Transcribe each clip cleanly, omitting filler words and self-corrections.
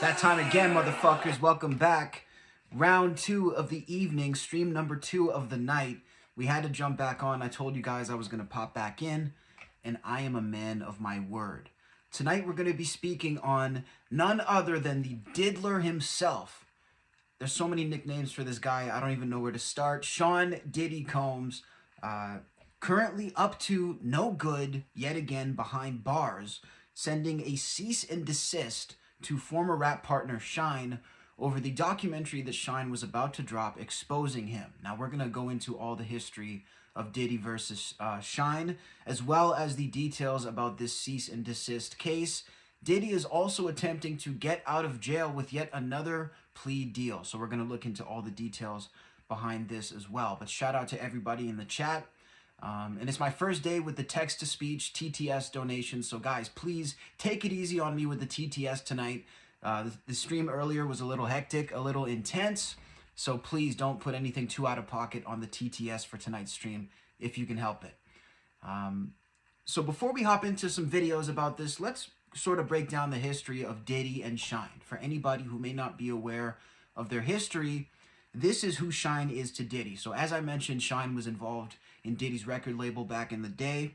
That time again, motherfuckers. Welcome back. Round 2 of the evening, stream number 2 of the night. We had to jump back on. I told you guys I was going to pop back in, and I am a man of my word. Tonight we're going to be speaking on none other than the Diddler himself. There's so many nicknames for this guy, I don't even know where to start. Shyne Diddy Combs, currently up to no good, yet again behind bars, sending a cease and desist to former rap partner Shyne over the documentary that Shyne was about to drop exposing him. Now we're going to go into all the history of Diddy versus Shyne, as well as the details about this cease and desist case. Diddy is also attempting to get out of jail with yet another plea deal. So we're going to look into all the details behind this as well. But shout out to everybody in the chat. And it's my first day with the text-to-speech TTS donations. So guys, please take it easy on me with the TTS tonight. The stream earlier was a little hectic, a little intense. So please don't put anything too out of pocket on the TTS for tonight's stream if you can help it. So before we hop into some videos about this, let's sort of break down the history of Diddy and Shyne. For anybody who may not be aware of their history, this is who Shyne is to Diddy. So as I mentioned, Shyne was involved in Diddy's record label back in the day,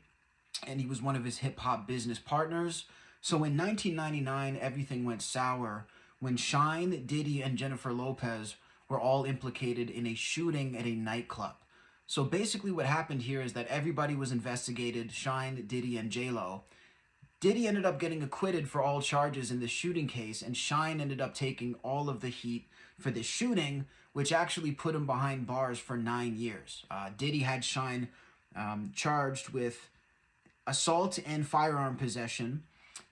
and he was one of his hip-hop business partners. So in 1999, everything went sour when Shyne, Diddy, and Jennifer Lopez were all implicated in a shooting at a nightclub. So basically what happened here is that everybody was investigated, Shyne, Diddy, and J-Lo. Diddy ended up getting acquitted for all charges in the shooting case, and Shyne ended up taking all of the heat for this shooting, which actually put him behind bars for 9 years. Diddy had Shyne charged with assault and firearm possession.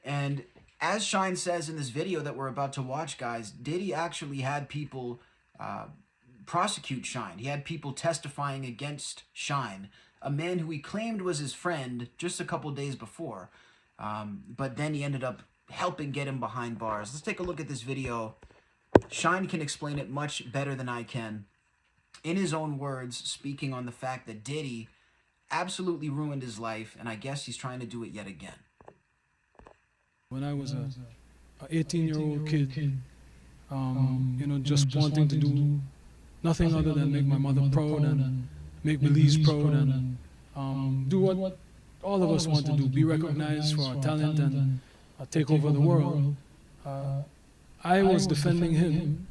And as Shyne says in this video that we're about to watch, guys, Diddy actually had people prosecute Shyne. He had people testifying against Shyne, a man who he claimed was his friend just a couple days before. But then he ended up helping get him behind bars. Let's take a look at this video. Shyne can explain it much better than I can. In his own words, speaking on the fact that Diddy absolutely ruined his life, and I guess he's trying to do it yet again. When I was an 18-year-old kid, you know, just wanting to do nothing other than make my mother proud and make Belize proud and do what all of us want to do, be recognized for our talent and take over the world. I was defending him,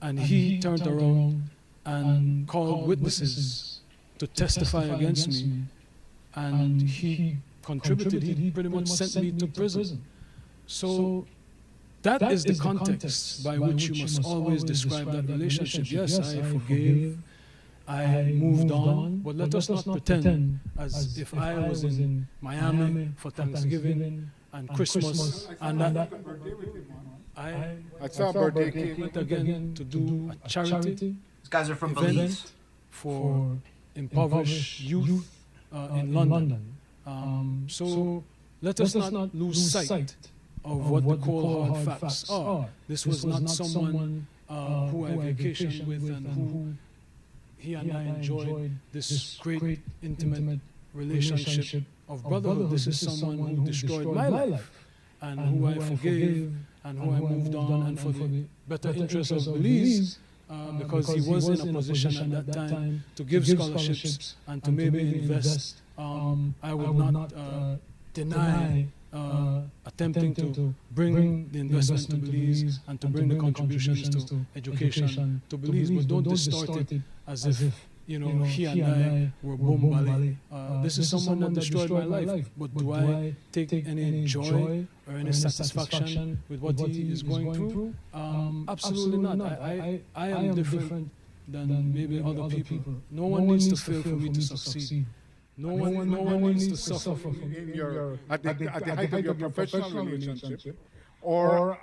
and he turned around and called witnesses to testify against me, and he contributed, he pretty much sent me to prison. So that is the context by which you must always describe that relationship. Yes, I forgave, I moved on, but let us not pretend as if I was in Miami for Thanksgiving and Christmas and that I saw a birthday cake went again to do a charity. These guys are from Belize. For impoverished youth in London. So let us not lose sight of what the cold hard facts are. This was not someone who I vacationed with and who he and I enjoyed this great intimate relationship of brotherhood. This is someone who destroyed my life and who I forgave and who I moved on, and for the better interest of Belize, because he was in a position at that time to give scholarships and to maybe invest. I would not deny attempting to bring the investment to Belize and to bring the contributions to education to Belize, but don't distort it as if, you know, he and I were bombali. This is someone that destroyed my life, but do I take any joy or any satisfaction with what he is going through? Absolutely not. I am different than maybe other people. No one needs to fail for me to succeed. No one needs to suffer at the height of your professional relationship, or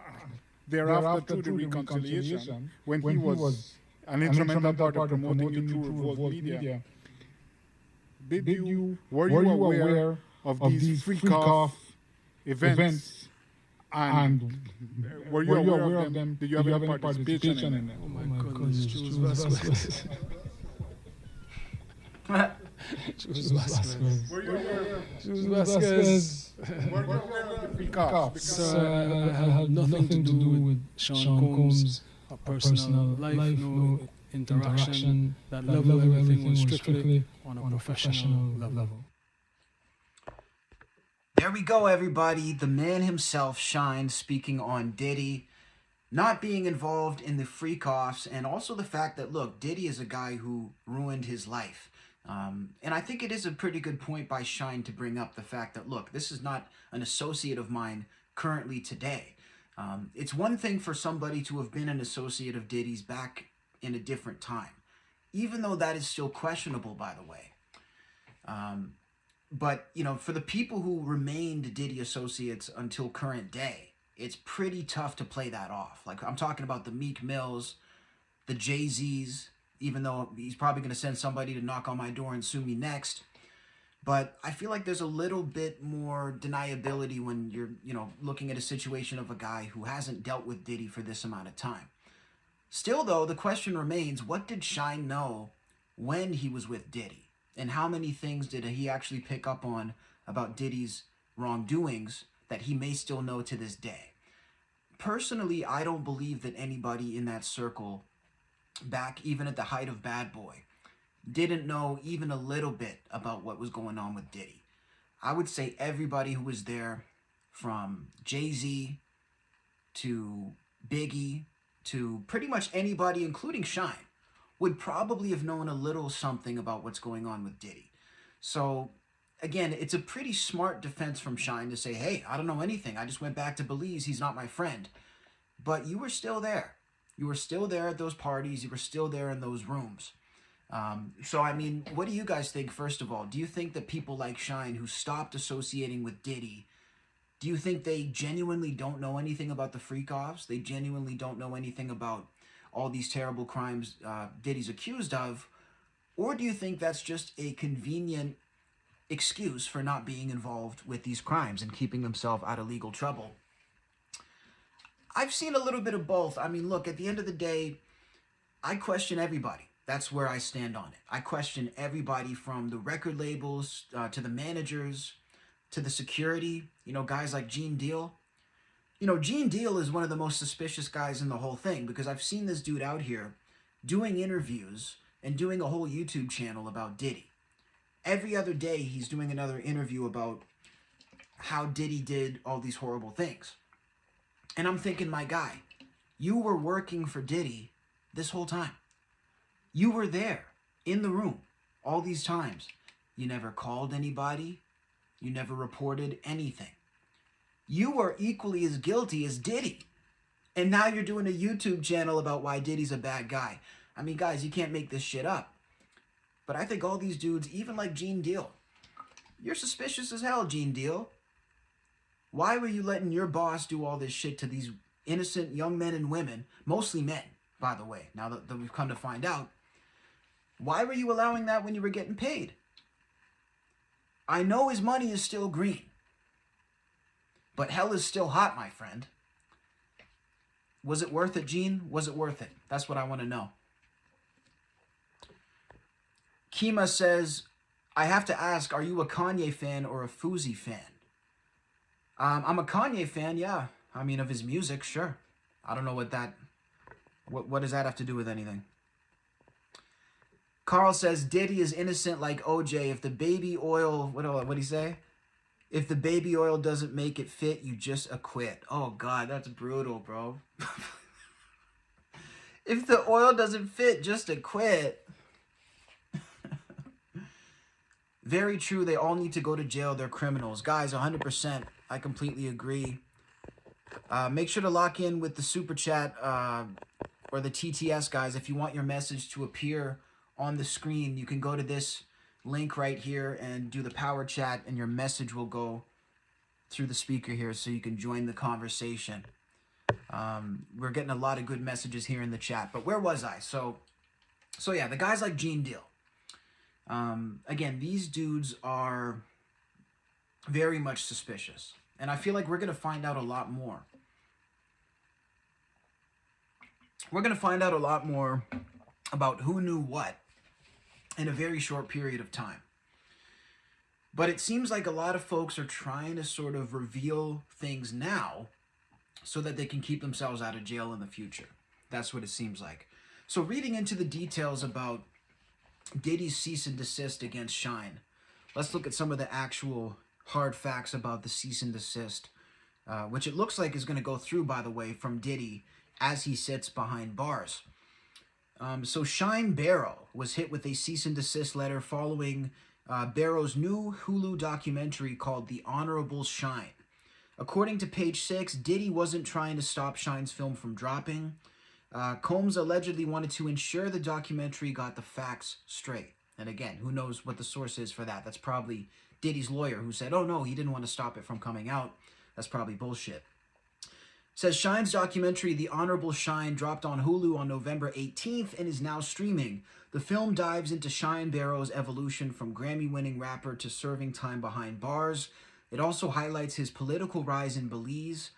thereafter through the reconciliation, when he was an instrumental part of promoting you through Revolt Media. Were you aware of these freak-off events, and were you aware of them? Did you have any participation in them? Oh my goodness, Choose Vasquez. Were you aware? Choose Vasquez. Were you aware of the free cops? So I had nothing to do with Sean Combs' personal life, no interaction. That level, everything was strictly on a professional level. There we go, everybody. The man himself, Shyne, speaking on Diddy not being involved in the freak-offs, and also the fact that, look, Diddy is a guy who ruined his life. And I think it is a pretty good point by Shyne to bring up the fact that, look, this is not an associate of mine currently today. It's one thing for somebody to have been an associate of Diddy's back in a different time, even though that is still questionable, by the way. But, you know, for the people who remained Diddy associates until current day, it's pretty tough to play that off. Like, I'm talking about the Meek Mills, the Jay-Z's, even though he's probably going to send somebody to knock on my door and sue me next. But I feel like there's a little bit more deniability when you're, you know, looking at a situation of a guy who hasn't dealt with Diddy for this amount of time. Still, though, the question remains, what did Shyne know when he was with Diddy? And how many things did he actually pick up on about Diddy's wrongdoings that he may still know to this day? Personally, I don't believe that anybody in that circle, back even at the height of Bad Boy, didn't know even a little bit about what was going on with Diddy. I would say everybody who was there, from Jay-Z to Biggie to pretty much anybody, including Shyne, would probably have known a little something about what's going on with Diddy. So, again, it's a pretty smart defense from Shyne to say, hey, I don't know anything. I just went back to Belize. He's not my friend. But you were still there. You were still there at those parties. You were still there in those rooms. So, I mean, what do you guys think, first of all? Do you think that people like Shyne who stopped associating with Diddy, do you think they genuinely don't know anything about the freak-offs? They genuinely don't know anything about all these terrible crimes Diddy's accused of? Or do you think that's just a convenient excuse for not being involved with these crimes and keeping himself out of legal trouble? I've seen a little bit of both. I mean, look, at the end of the day, I question everybody. That's where I stand on it. I question everybody from the record labels to the managers to the security, you know, guys like Gene Deal. You know, Gene Deal is one of the most suspicious guys in the whole thing, because I've seen this dude out here doing interviews and doing a whole YouTube channel about Diddy. Every other day, he's doing another interview about how Diddy did all these horrible things. And I'm thinking, my guy, you were working for Diddy this whole time. You were there in the room all these times. You never called anybody. You never reported anything. You were equally as guilty as Diddy. And now you're doing a YouTube channel about why Diddy's a bad guy. I mean, guys, you can't make this shit up. But I think all these dudes, even like Gene Deal, you're suspicious as hell, Gene Deal. Why were you letting your boss do all this shit to these innocent young men and women, mostly men, by the way, now that we've come to find out? Why were you allowing that when you were getting paid? I know his money is still green, but hell is still hot, my friend. Was it worth it, Gene? Was it worth it? That's what I want to know. Kima says, I have to ask, are you a Kanye fan or a Fuzi fan? I'm a Kanye fan, yeah. I mean, of his music, sure. I don't know what does that have to do with anything? Carl says, Diddy is innocent like OJ. If the baby oil, what'd he say? If the baby oil doesn't make it fit, you just acquit. Oh, God, that's brutal, bro. If the oil doesn't fit, just acquit. Very true. They all need to go to jail. They're criminals. Guys, 100%. I completely agree. Make sure to lock in with the Super Chat or the TTS, guys. If you want your message to appear on the screen, you can go to this link right here and do the power chat, and your message will go through the speaker here so you can join the conversation. We're getting a lot of good messages here in the chat. But where was I? So yeah, the guys like Gene Deal. Again, these dudes are very much suspicious. And I feel like we're going to find out a lot more. We're going to find out a lot more about who knew what in a very short period of time. But it seems like a lot of folks are trying to sort of reveal things now so that they can keep themselves out of jail in the future. That's what it seems like. So reading into the details about Diddy's cease and desist against Shyne, let's look at some of the actual hard facts about the cease and desist, which it looks like is going to go through, by the way, from Diddy as he sits behind bars. So Shyne Barrow was hit with a cease and desist letter following Barrow's new Hulu documentary called The Honorable Shyne. According to page 6, Diddy wasn't trying to stop Shyne's film from dropping. Combs allegedly wanted to ensure the documentary got the facts straight. And again, who knows what the source is for that? That's probably Diddy's lawyer who said, oh no, he didn't want to stop it from coming out. That's probably bullshit. Says Shyne's documentary, The Honorable Shyne, dropped on Hulu on November 18th and is now streaming. The film dives into Shyne Barrow's evolution from Grammy-winning rapper to serving time behind bars. It also highlights his political rise in Belize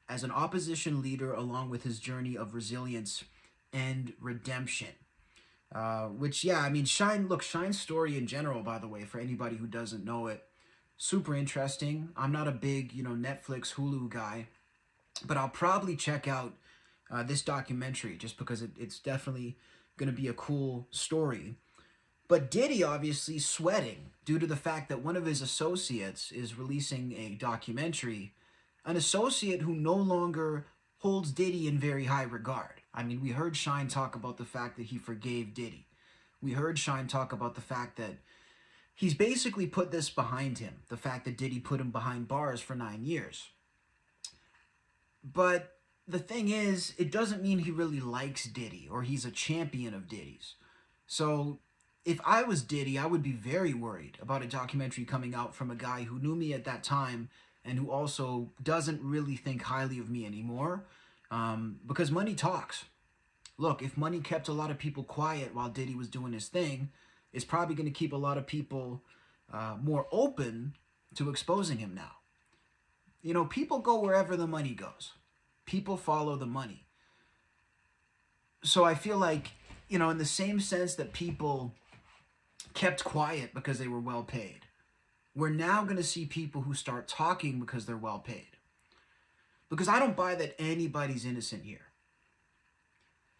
as an opposition leader, along with his journey of resilience and redemption. Which, yeah, I mean, Shyne's story in general, by the way, for anybody who doesn't know it, super interesting. I'm not a big, Netflix, Hulu guy, but I'll probably check out this documentary just because it's definitely going to be a cool story. But Diddy obviously sweating due to the fact that one of his associates is releasing a documentary, an associate who no longer holds Diddy in very high regard. I mean, we heard Shyne talk about the fact that he forgave Diddy. We heard Shyne talk about the fact that he's basically put this behind him, the fact that Diddy put him behind bars for 9 years. But the thing is, it doesn't mean he really likes Diddy or he's a champion of Diddy's. So if I was Diddy, I would be very worried about a documentary coming out from a guy who knew me at that time and who also doesn't really think highly of me anymore, because money talks. Look, if money kept a lot of people quiet while Diddy was doing his thing, it's probably going to keep a lot of people more open to exposing him now. People go wherever the money goes. People follow the money. So I feel like, in the same sense that people kept quiet because they were well paid, we're now going to see people who start talking because they're well paid. Because I don't buy that anybody's innocent here.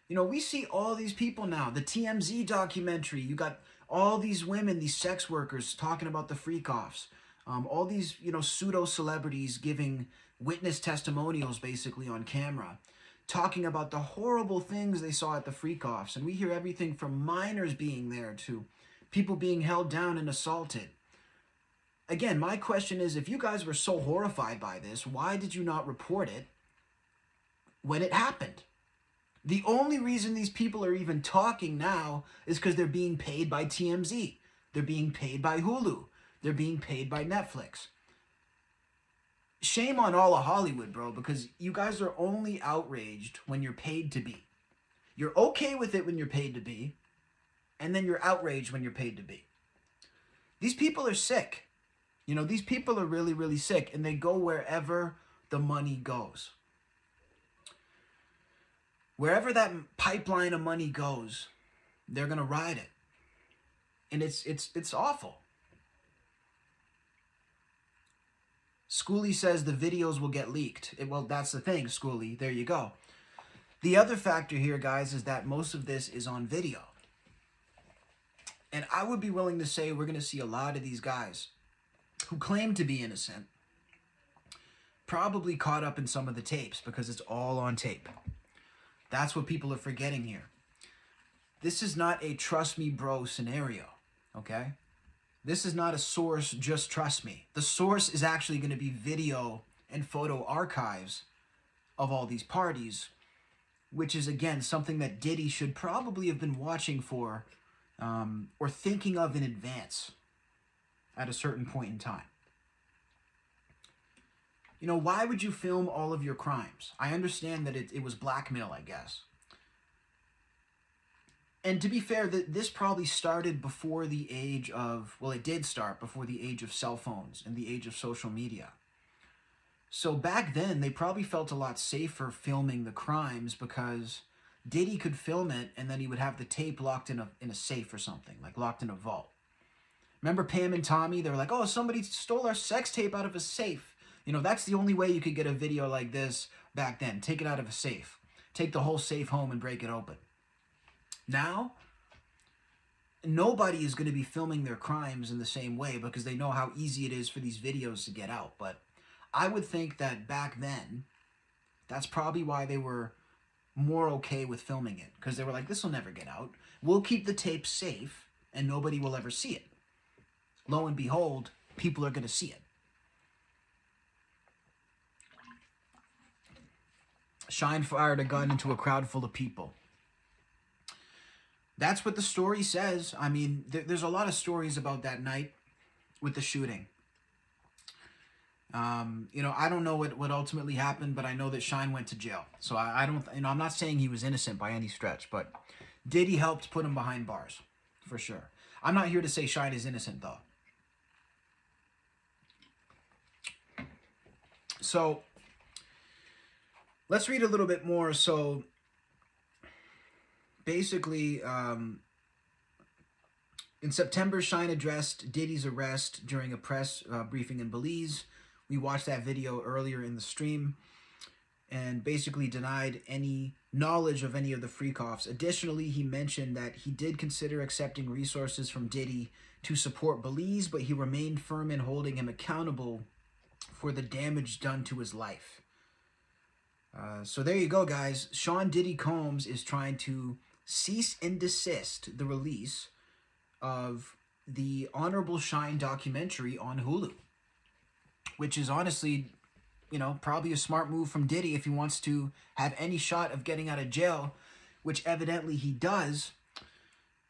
We see all these people now. The TMZ documentary, you got all these women, these sex workers talking about the freak-offs. All these, pseudo-celebrities giving witness testimonials basically on camera, talking about the horrible things they saw at the freak-offs. And we hear everything from minors being there to people being held down and assaulted. Again, my question is, if you guys were so horrified by this, why did you not report it when it happened? The only reason these people are even talking now is because they're being paid by TMZ. They're being paid by Hulu. They're being paid by Netflix. Shame on all of Hollywood, bro, because you guys are only outraged when you're paid to be. You're okay with it when you're paid to be, and then you're outraged when you're paid to be. These people are sick. These people are really, really sick, and they go wherever the money goes. Wherever that pipeline of money goes, they're going to ride it. And it's awful. Schoolie says the videos will get leaked. Well, that's the thing, Schoolie. There you go. The other factor here, guys, is that most of this is on video. And I would be willing to say we're going to see a lot of these guys who claim to be innocent probably caught up in some of the tapes because it's all on tape. That's what people are forgetting here. This is not a trust me bro scenario, okay? This is not a source, just trust me. The source is actually going to be video and photo archives of all these parties, which is, again, something that Diddy should probably have been watching for or thinking of in advance at a certain point in time. Why would you film all of your crimes? I understand that it was blackmail, I guess. And to be fair, this probably started before the age of, well, it did start before the age of cell phones and the age of social media. So back then, they probably felt a lot safer filming the crimes because Diddy could film it and then he would have the tape locked in a safe or something, like locked in a vault. Remember Pam and Tommy? They were like, oh, somebody stole our sex tape out of a safe. You know, that's the only way you could get a video like this back then. Take it out of a safe. Take the whole safe home and break it open. Now, nobody is going to be filming their crimes in the same way because they know how easy it is for these videos to get out. But I would think that back then, that's probably why they were more okay with filming it. Because they were like, this will never get out. We'll keep the tape safe and nobody will ever see it. Lo and behold, people are going to see it. Shyne fired a gun into a crowd full of people. That's what the story says. I mean, there's a lot of stories about that night with the shooting. You know, I don't know what ultimately happened, but I know that Shyne went to jail. So I don't, you know, I'm not saying he was innocent by any stretch, but Diddy helped put him behind bars, for sure. I'm not here to say Shyne is innocent, though. So, let's read a little bit more. So, basically, in September, Shyne addressed Diddy's arrest during a press briefing in Belize. We watched that video earlier in the stream and basically denied any knowledge of any of the freak-offs. Additionally, he mentioned that he did consider accepting resources from Diddy to support Belize, but he remained firm in holding him accountable for the damage done to his life. So there you go, guys. Sean Diddy Combs is trying to cease and desist the release of the Honorable Shyne documentary on Hulu, which is honestly, you know, probably a smart move from Diddy if he wants to have any shot of getting out of jail, which evidently he does.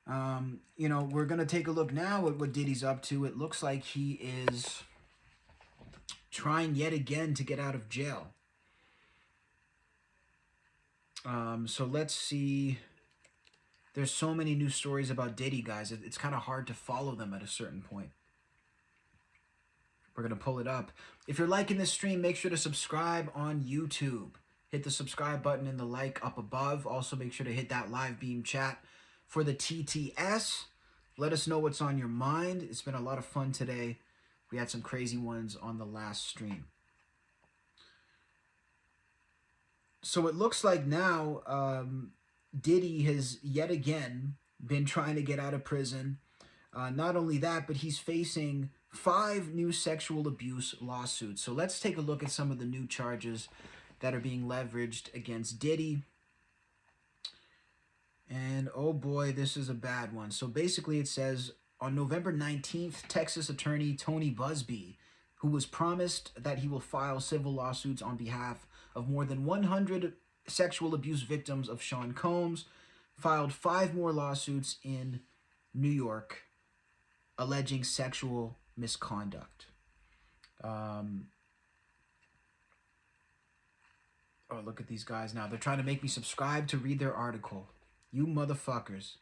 You know, we're going to take a look now at what Diddy's up to. It looks like he is trying yet again to get out of jail. So let's see. There's so many new stories about Diddy, guys. It's kind of hard to follow them at a certain point. We're going to pull it up. If you're liking this stream, make sure to subscribe on YouTube. Hit the subscribe button and the like up above. Also, make sure to hit that live beam chat for the TTS. Let us know what's on your mind. It's been a lot of fun today. We had some crazy ones on the last stream. So it looks like now Diddy has yet again been trying to get out of prison. Not only that, but he's facing 5 new sexual abuse lawsuits. So let's take a look at some of the new charges that are being leveraged against Diddy. And oh boy, this is a bad one. So basically it says, on November 19th, Texas attorney Tony Busby, who was promised that he will file civil lawsuits on behalf of more than 100 sexual abuse victims of Sean Combs, filed 5 more lawsuits in New York alleging sexual misconduct. Oh, look at these guys now. They're trying to make me subscribe to read their article. You motherfuckers.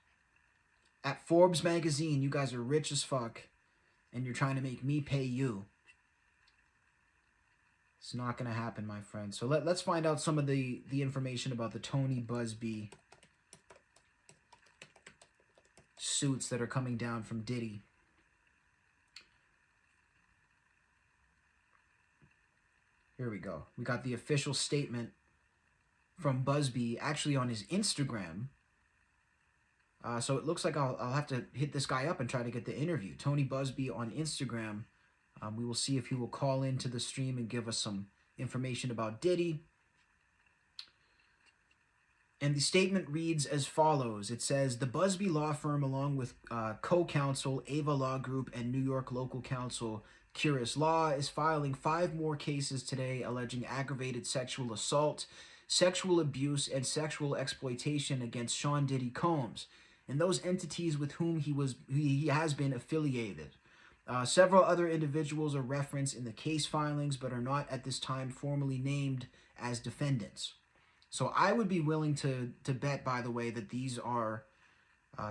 At Forbes magazine, you guys are rich as fuck, and you're trying to make me pay you. It's not going to happen, my friend. So let's find out some of the information about the Tony Busby suits that are coming down from Diddy. Here we go. We got the official statement from Busby, actually on his Instagram. So it looks like I'll have to hit this guy up and try to get the interview. Tony Busby on Instagram. We will see if he will call into the stream and give us some information about Diddy. And the statement reads as follows. It says, the Busby law firm, along with co-counsel Ava Law Group and New York local counsel Curious Law, is filing 5 more cases today alleging aggravated sexual assault, sexual abuse, and sexual exploitation against Sean Diddy Combs and those entities with whom he has been affiliated. Several other individuals are referenced in the case filings, but are not at this time formally named as defendants. So I would be willing to bet, by the way, that these are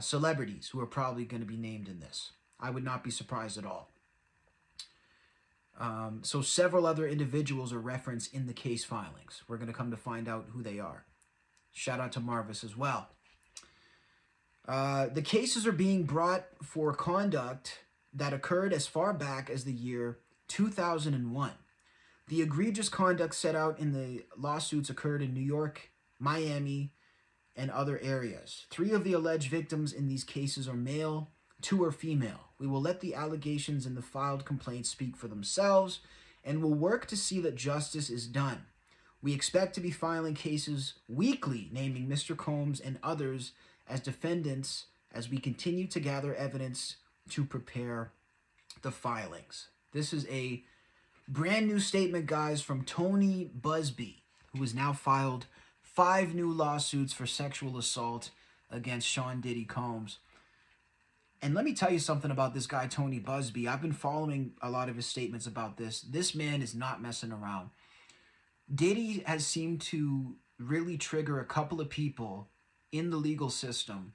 celebrities who are probably going to be named in this. I would not be surprised at all. So several other individuals are referenced in the case filings. We're going to come to find out who they are. Shout out to Marvis as well. The cases are being brought for conduct that occurred as far back as the year 2001. The egregious conduct set out in the lawsuits occurred in New York, Miami, and other areas. 3 of the alleged victims in these cases are male, 2 are female. We will let the allegations in the filed complaints speak for themselves and will work to see that justice is done. We expect to be filing cases weekly, naming Mr. Combs and others as defendants as we continue to gather evidence to prepare the filings. This is a brand new statement, guys, from Tony Busby, who has now filed 5 new lawsuits for sexual assault against Sean Diddy Combs. And let me tell you something about this guy, Tony Busby. I've been following a lot of his statements about this. This man is not messing around. Diddy has seemed to really trigger a couple of people in the legal system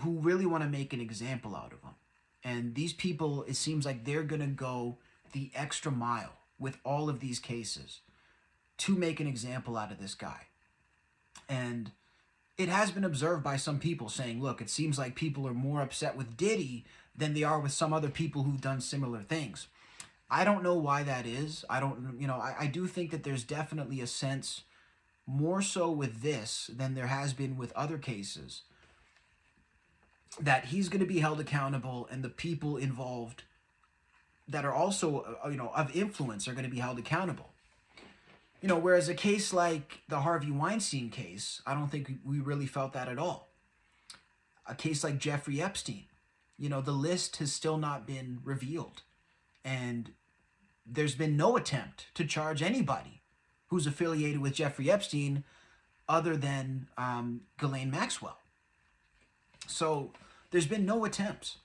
who really want to make an example out of him. And these people, it seems like they're going to go the extra mile with all of these cases to make an example out of this guy. And it has been observed by some people saying, look, it seems like people are more upset with Diddy than they are with some other people who've done similar things. I don't know why that is. I do think that there's definitely a sense, more so with this than there has been with other cases, that he's going to be held accountable, and the people involved that are also, of influence are going to be held accountable. Whereas a case like the Harvey Weinstein case, I don't think we really felt that at all. A case like Jeffrey Epstein, the list has still not been revealed. And there's been no attempt to charge anybody who's affiliated with Jeffrey Epstein other than Ghislaine Maxwell. So there's been no attempts.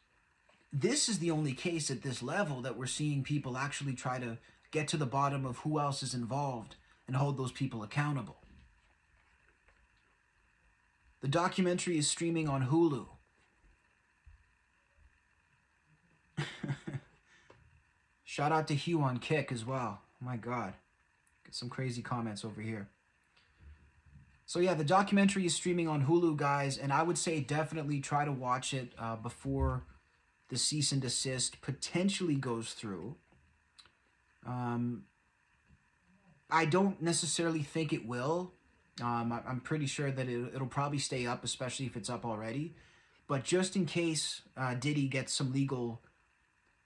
This is the only case at this level that we're seeing people actually try to get to the bottom of who else is involved and hold those people accountable. The documentary is streaming on Hulu. Shout out to Hugh on Kick as well. Oh my God. Get some crazy comments over here. So yeah, the documentary is streaming on Hulu, guys, and I would say definitely try to watch it before the cease and desist potentially goes through. I don't necessarily think it will. I'm pretty sure that it'll probably stay up, especially if it's up already. But just in case Diddy gets some legal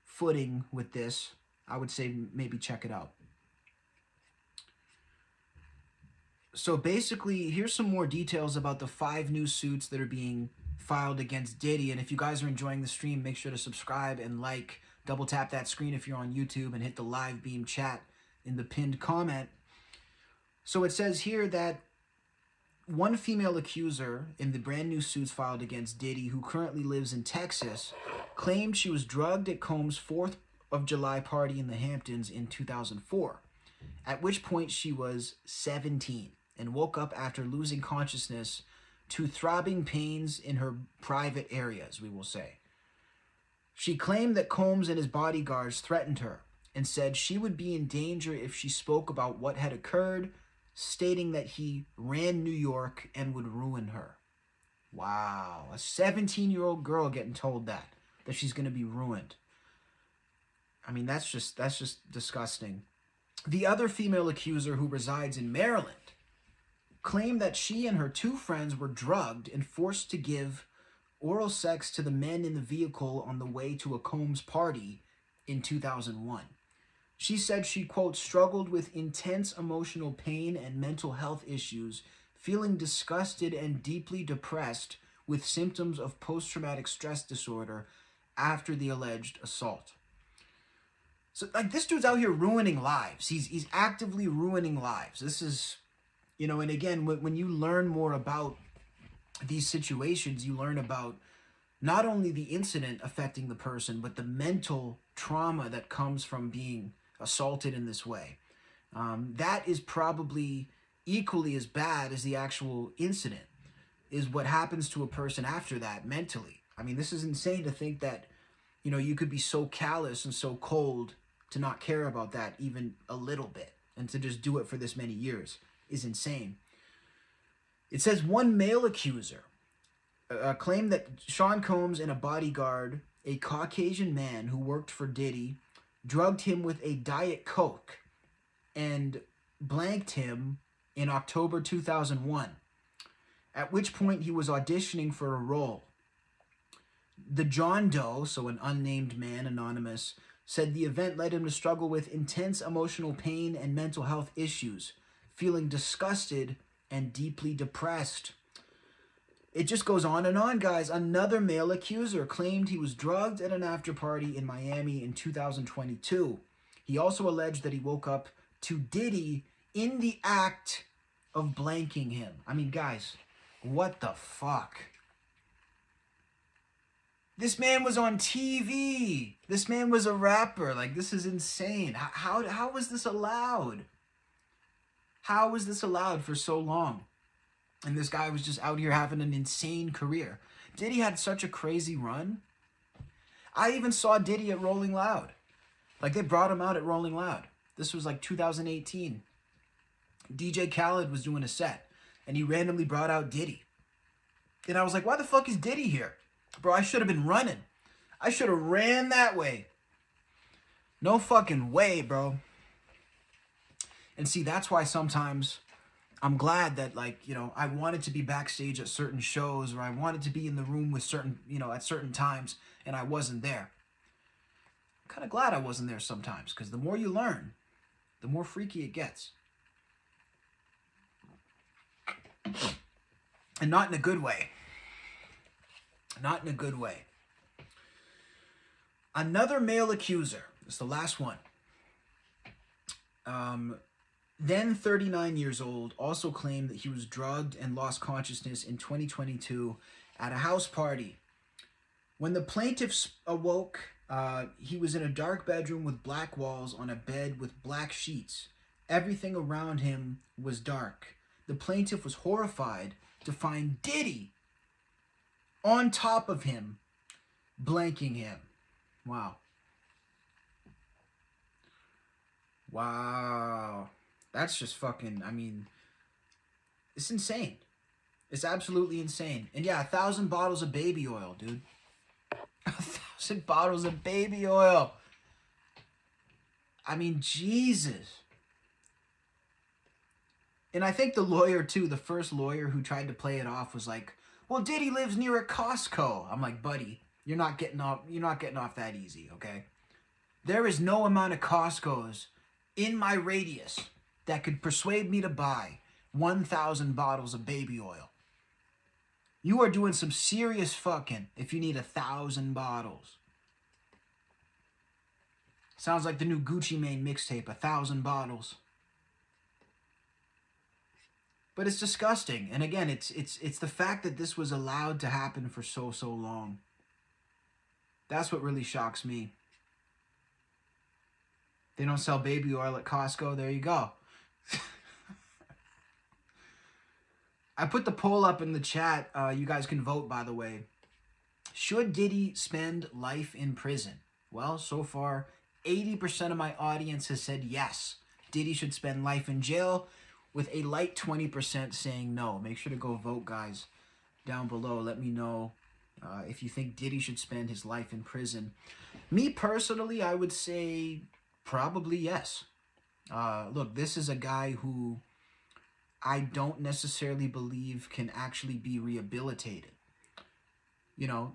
footing with this, I would say maybe check it out. So basically, here's some more details about the 5 new suits that are being filed against Diddy. And if you guys are enjoying the stream, make sure to subscribe and like. Double tap that screen if you're on YouTube and hit the live beam chat in the pinned comment. So it says here that one female accuser in the brand new suits filed against Diddy, who currently lives in Texas, claimed she was drugged at Combs' 4th of July party in the Hamptons in 2004, at which point she was 17 and woke up after losing consciousness to throbbing pains in her private areas, we will say. She claimed that Combs and his bodyguards threatened her and said she would be in danger if she spoke about what had occurred, stating that he ran New York and would ruin her. Wow, a 17-year-old girl getting told that she's going to be ruined. I mean, that's just disgusting. The other female accuser, who resides in Maryland, claimed that she and her 2 friends were drugged and forced to give oral sex to the men in the vehicle on the way to a Combs party in 2001. She said she, quote, struggled with intense emotional pain and mental health issues, feeling disgusted and deeply depressed with symptoms of post-traumatic stress disorder after the alleged assault. So, this dude's out here ruining lives. He's actively ruining lives. This is, and again, when you learn more about these situations, you learn about not only the incident affecting the person, but the mental trauma that comes from being assaulted in this way. That is probably equally as bad as the actual incident, is what happens to a person after that mentally. I mean, this is insane to think that, you could be so callous and so cold to not care about that even a little bit, and to just do it for this many years is insane. It says one male accuser claimed that Sean Combs and a bodyguard a Caucasian man who worked for Diddy drugged him with a Diet Coke and blanked him in October 2001, at which point he was auditioning for a role. The John Doe, so an unnamed man, anonymous, said the event led him to struggle with intense emotional pain and mental health issues, feeling disgusted and deeply depressed. It just goes on and on, guys. Another male accuser claimed he was drugged at an after party in Miami in 2022. He also alleged that he woke up to Diddy in the act of blanking him. I mean, guys, what the fuck? This man was on TV. This man was a rapper. Like, this is insane. How was this allowed? How was this allowed for so long? And this guy was just out here having an insane career. Diddy had such a crazy run. I even saw Diddy at Rolling Loud. Like, they brought him out at Rolling Loud. This was like 2018. DJ Khaled was doing a set, and he randomly brought out Diddy. And I was like, why the fuck is Diddy here? Bro, I should have been running. I should have ran that way. No fucking way, bro. And see, that's why sometimes I'm glad that, like, you know, I wanted to be backstage at certain shows, or I wanted to be in the room with certain, you know, at certain times, and I wasn't there. I'm kind of glad I wasn't there sometimes, because the more you learn, the more freaky it gets. And not in a good way. Not in a good way. Another male accuser. It's the last one. Then 39 years old, also claimed that he was drugged and lost consciousness in 2022 at a house party. When the plaintiff awoke, he was in a dark bedroom with black walls on a bed with black sheets. Everything around him was dark. The plaintiff was horrified to find Diddy on top of him, blanking him. Wow. Wow. That's just fucking, I mean, it's insane. It's absolutely insane. And yeah, 1,000 bottles of baby oil, dude. 1,000 bottles of baby oil. I mean, Jesus. And I think the lawyer, too, the first lawyer who tried to play it off was like, well, Diddy lives near a Costco. I'm like, buddy, you're not getting off that easy, okay? There is no amount of Costcos in my radius that could persuade me to buy 1,000 bottles of baby oil. You are doing some serious fucking if you need 1,000 bottles. Sounds like the new Gucci Mane mixtape, 1,000 bottles. But it's disgusting. And again, it's the fact that this was allowed to happen for so long. That's what really shocks me. They don't sell baby oil at Costco. There you go. I put the poll up in the chat. You guys can vote, by the way. Should Diddy spend life in prison? Well, so far, 80% of my audience has said yes. Diddy should spend life in jail, with a light 20% saying no. Make sure to go vote, guys, down below. Let me know if you think Diddy should spend his life in prison. Me, personally, I would say probably yes. Look, this is a guy who I don't necessarily believe can actually be rehabilitated. You know,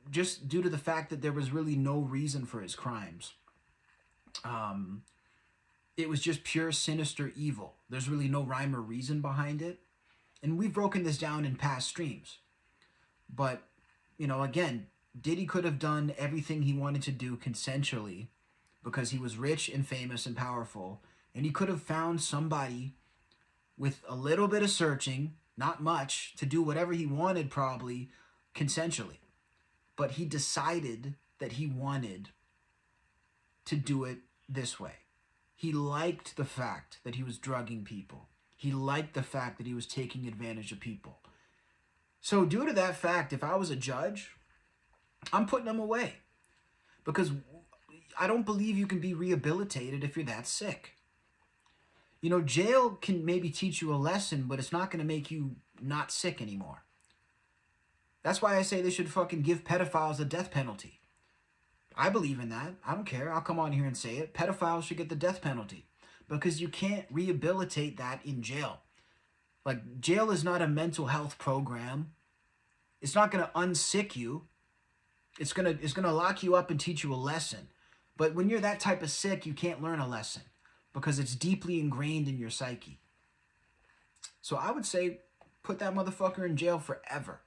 just due to the fact that there was really no reason for his crimes. It was just pure sinister evil. There's really no rhyme or reason behind it. And we've broken this down in past streams. But, you know, again, Diddy could have done everything he wanted to do consensually because he was rich and famous and powerful. And he could have found somebody with a little bit of searching, not much, to do whatever he wanted probably consensually. But he decided that he wanted to do it this way. He liked the fact that he was drugging people. He liked the fact that he was taking advantage of people. So due to that fact, if I was a judge, I'm putting him away. Because I don't believe you can be rehabilitated if you're that sick. You know, jail can maybe teach you a lesson, but it's not going to make you not sick anymore. That's why I say they should fucking give pedophiles the death penalty. I believe in that. I don't care. I'll come on here and say it. Pedophiles should get the death penalty because you can't rehabilitate that in jail. Like, jail is not a mental health program. It's not going to unsick you. It's gonna lock you up and teach you a lesson. But when you're that type of sick, you can't learn a lesson because it's deeply ingrained in your psyche. So I would say put that motherfucker in jail forever.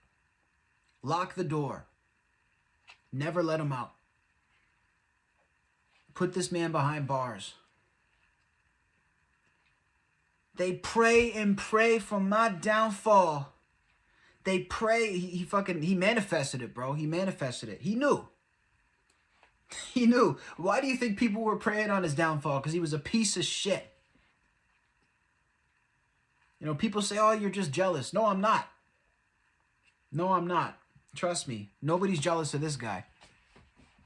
Lock the door. Never let him out. Put this man behind bars. They pray and pray for my downfall. They pray. He manifested it, bro. He manifested it. He knew. He knew. Why do you think people were praying on his downfall? Because he was a piece of shit. You know, people say, oh, you're just jealous. No, I'm not. No, I'm not. Trust me. Nobody's jealous of this guy.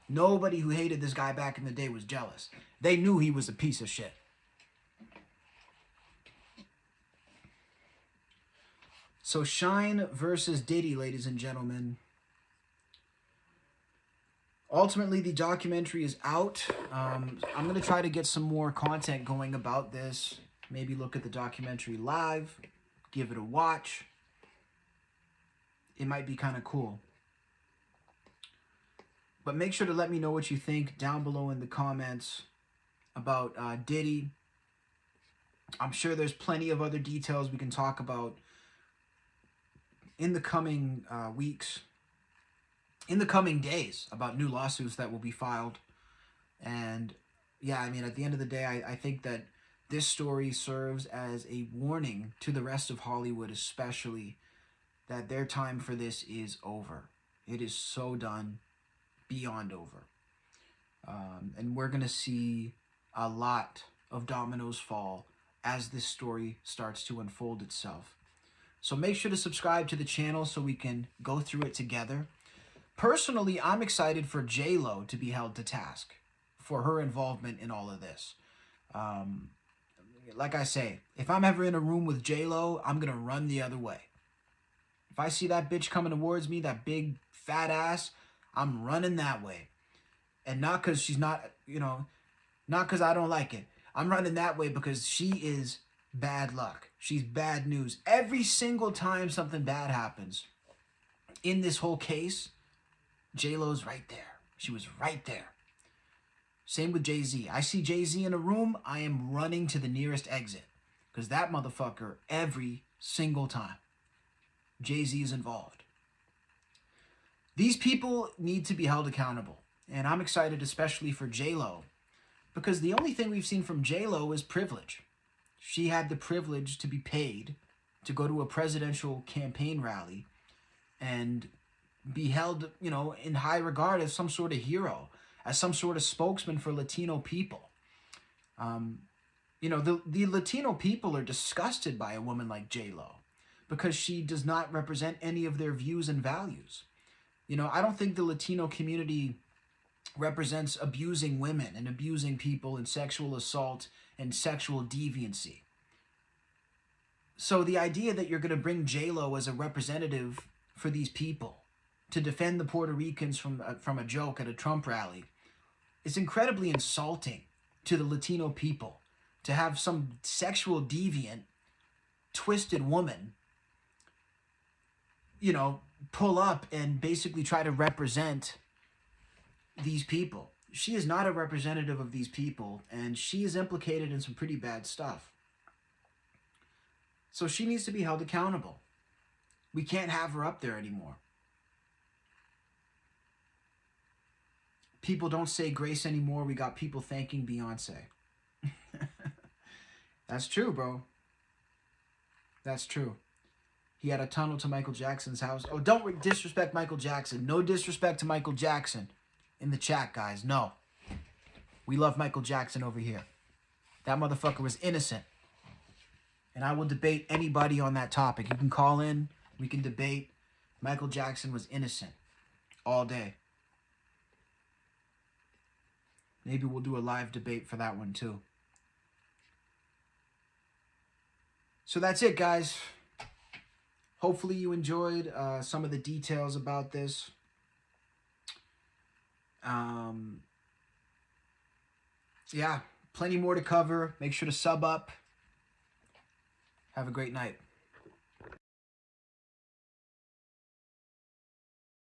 Nobody who hated this guy back in the day was jealous. They knew he was a piece of shit. So Shyne versus Diddy, ladies and gentlemen. Ultimately, the documentary is out. I'm going to try to get some more content going about this. Maybe look at the documentary live. Give it a watch. It might be kind of cool. But make sure to let me know what you think down below in the comments about Diddy. I'm sure there's plenty of other details we can talk about in the coming weeks, in the coming days, about new lawsuits that will be filed. And yeah, I mean, at the end of the day, I think that this story serves as a warning to the rest of Hollywood, especially, that their time for this is over. It is so done, beyond over. And we're going to see a lot of dominoes fall as this story starts to unfold itself. So make sure to subscribe to the channel so we can go through it together. Personally, I'm excited for J-Lo to be held to task for her involvement in all of this. Like I say, if I'm ever in a room with J-Lo, I'm going to run the other way. If I see that bitch coming towards me, that big fat ass, I'm running that way. And not because she's not, you know, not because I don't like it. I'm running that way because she is bad luck. She's bad news. Every single time something bad happens in this whole case, J-Lo's right there. She was right there. Same with Jay-Z. I see Jay-Z in a room, I am running to the nearest exit. Because that motherfucker, every single time, Jay-Z is involved. These people need to be held accountable. And I'm excited especially for J-Lo. Because the only thing we've seen from J-Lo is privilege. She had the privilege to be paid to go to a presidential campaign rally and be held, you know, in high regard as some sort of hero, as some sort of spokesman for Latino people. You know, the Latino people are disgusted by a woman like J-Lo because she does not represent any of their views and values. You know, I don't think the Latino community represents abusing women and abusing people and sexual assault and sexual deviancy. So the idea that you're going to bring J-Lo as a representative for these people to defend the Puerto Ricans from a joke at a Trump rally is incredibly insulting to the Latino people. To have some sexual deviant, twisted woman, you know, pull up and basically try to represent these people. She is not a representative of these people, and she is implicated in some pretty bad stuff. So she needs to be held accountable. We can't have her up there anymore. People don't say grace anymore. We got people thanking Beyonce. That's true, bro. That's true. He had a tunnel to Michael Jackson's house. Oh, don't disrespect Michael Jackson. No disrespect to Michael Jackson in the chat, guys. No. We love Michael Jackson over here. That motherfucker was innocent. And I will debate anybody on that topic. You can call in. We can debate. Michael Jackson was innocent all day. Maybe we'll do a live debate for that one too. So that's it, guys. Hopefully you enjoyed some of the details about this. Yeah, plenty more to cover. Make sure to sub up. Have a great night.